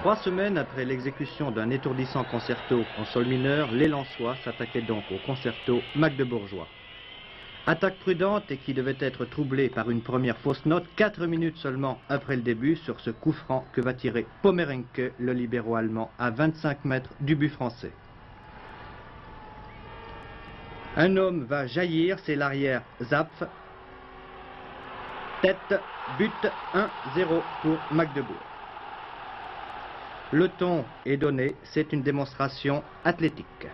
3 semaines après l'exécution d'un étourdissant concerto en sol mineur, les Lensois s'attaquaient donc au concerto magdebourgeois. Attaque prudente et qui devait être troublée par une première fausse note 4 minutes seulement après le début sur ce coup franc que va tirer Pommerenke, le libéro allemand, à 25 mètres du but français. Un homme va jaillir, c'est l'arrière Zapf. Tête, but 1-0 pour Magdebourg. Le ton est donné, c'est une démonstration athlétique.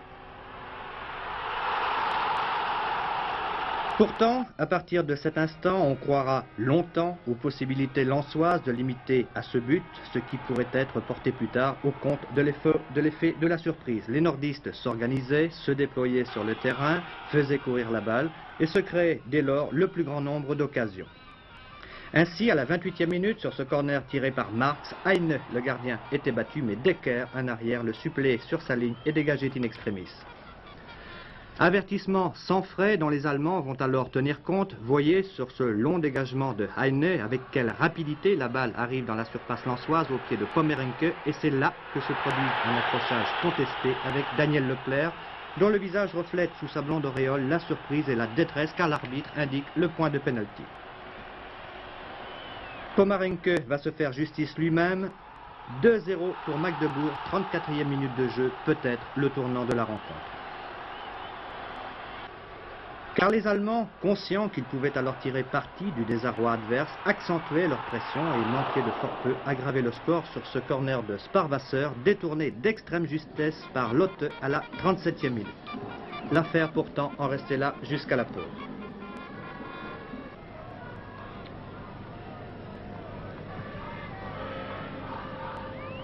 Pourtant, à partir de cet instant, on croira longtemps aux possibilités lensoises de limiter à ce but, ce qui pourrait être porté plus tard au compte de l'effet de la surprise. Les nordistes s'organisaient, se déployaient sur le terrain, faisaient courir la balle et se créaient dès lors le plus grand nombre d'occasions. Ainsi, à la 28e minute, sur ce corner tiré par Marx, Heine, le gardien, était battu, mais Decker, un arrière, le suppléait sur sa ligne et dégageait in extremis. Avertissement sans frais dont les Allemands vont alors tenir compte. Voyez sur ce long dégagement de Heine avec quelle rapidité la balle arrive dans la surface lensoise au pied de Pommerenke, et c'est là que se produit un accrochage contesté avec Daniel Leclerc, dont le visage reflète sous sa blonde auréole la surprise et la détresse car l'arbitre indique le point de pénalty. Pommerenke va se faire justice lui-même. 2-0 pour Magdebourg, 34e minute de jeu, peut-être le tournant de la rencontre. Car les Allemands, conscients qu'ils pouvaient alors tirer parti du désarroi adverse, accentuaient leur pression et manquaient de fort peu aggraver le score sur ce corner de Sparwasser, détourné d'extrême justesse par Lotte à la 37e minute. L'affaire pourtant en restait là jusqu'à la pause.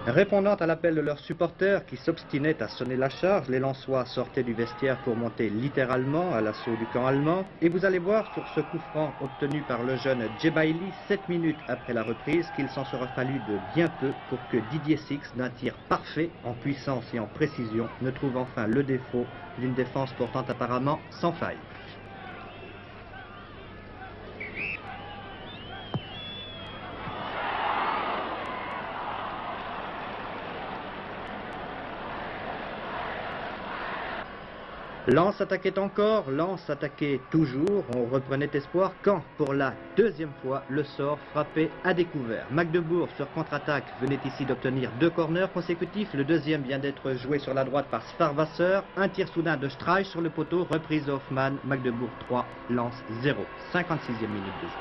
Répondant à l'appel de leurs supporters qui s'obstinaient à sonner la charge, les Lensois sortaient du vestiaire pour monter littéralement à l'assaut du camp allemand. Et vous allez voir sur ce coup franc obtenu par le jeune Djebaili 7 minutes après la reprise qu'il s'en sera fallu de bien peu pour que Didier Six, d'un tir parfait en puissance et en précision, ne trouve enfin le défaut d'une défense pourtant apparemment sans faille. Lens attaquait encore, Lens attaquait toujours, on reprenait espoir quand, pour la deuxième fois, le sort frappait à découvert. Magdebourg, sur contre-attaque, venait ici d'obtenir 2 corners consécutifs. Le deuxième vient d'être joué sur la droite par Sparwasser. Un tir soudain de Streich sur le poteau, reprise de Hoffmann, Magdebourg 3, Lens 0. 56e minute de jeu.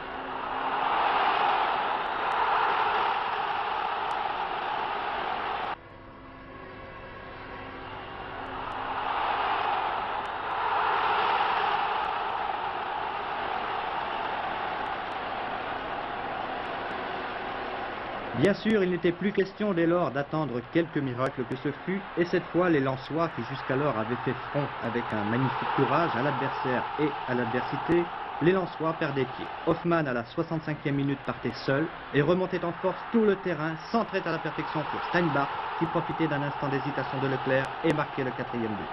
Bien sûr, il n'était plus question dès lors d'attendre quelque miracle que ce fût, et cette fois les Lensois, qui jusqu'alors avaient fait front avec un magnifique courage à l'adversaire et à l'adversité, les Lensois perdaient pied. Hoffmann à la 65e minute partait seul et remontait en force tout le terrain, centrait à la perfection pour Steinbach, qui profitait d'un instant d'hésitation de Leclerc et marquait le 4e but.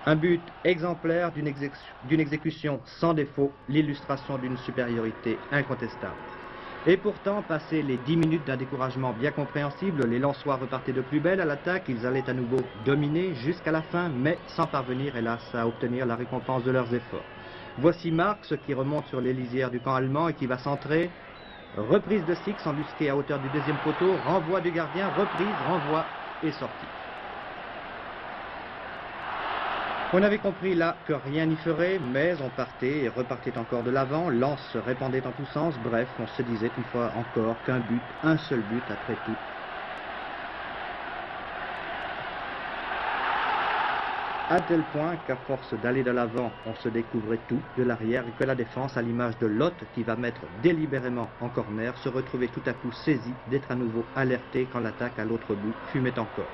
Un but exemplaire d'une exécution sans défaut, l'illustration d'une supériorité incontestable. Et pourtant, passé les 10 minutes d'un découragement bien compréhensible, les Lensois repartaient de plus belle à l'attaque. Ils allaient à nouveau dominer jusqu'à la fin, mais sans parvenir, hélas, à obtenir la récompense de leurs efforts. Voici Marx qui remonte sur les lisières du camp allemand et qui va centrer. Reprise de Six embusqué à hauteur du deuxième poteau, renvoi du gardien, reprise, renvoi et sortie. On avait compris là que rien n'y ferait, mais on partait et repartait encore de l'avant, Lens se répandait en tous sens, bref, on se disait une fois encore qu'un but, un seul but après tout. À tel point qu'à force d'aller de l'avant, on se découvrait tout de l'arrière et que la défense, à l'image de Lotte qui va mettre délibérément en corner, se retrouvait tout à coup saisie d'être à nouveau alertée quand l'attaque à l'autre bout fumait encore.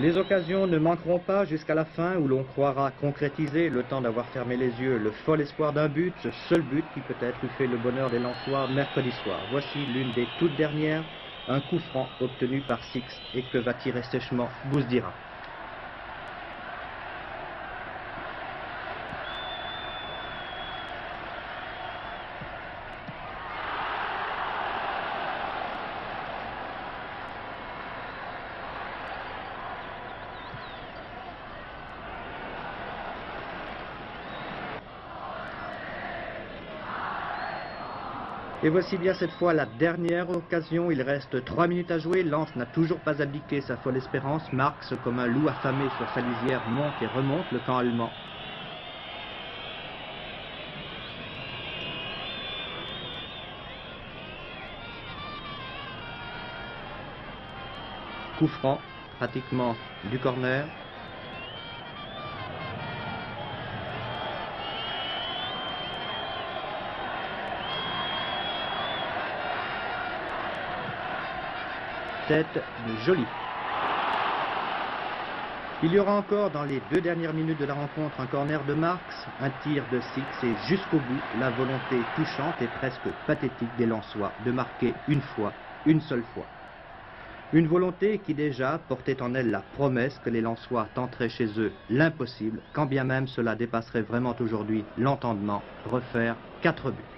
Les occasions ne manqueront pas jusqu'à la fin où l'on croira concrétiser, le temps d'avoir fermé les yeux, le fol espoir d'un but, ce seul but qui peut-être eût fait le bonheur des Lensois mercredi soir. Voici l'une des toutes dernières, un coup franc obtenu par Six et que va tirer sèchement Bouzdira. Et voici bien cette fois la dernière occasion, il reste 3 minutes à jouer, Lens n'a toujours pas abdiqué sa folle espérance, Marx comme un loup affamé sur sa lisière monte et remonte le camp allemand. Coup franc, pratiquement du corner. Tête de Joly. Il y aura encore dans les 2 dernières minutes de la rencontre un corner de Marx, un tir de Six et jusqu'au bout la volonté touchante et presque pathétique des Lensois de marquer une fois, une seule fois. Une volonté qui déjà portait en elle la promesse que les Lensois tenteraient chez eux l'impossible, quand bien même cela dépasserait vraiment aujourd'hui l'entendement, refaire 4 buts.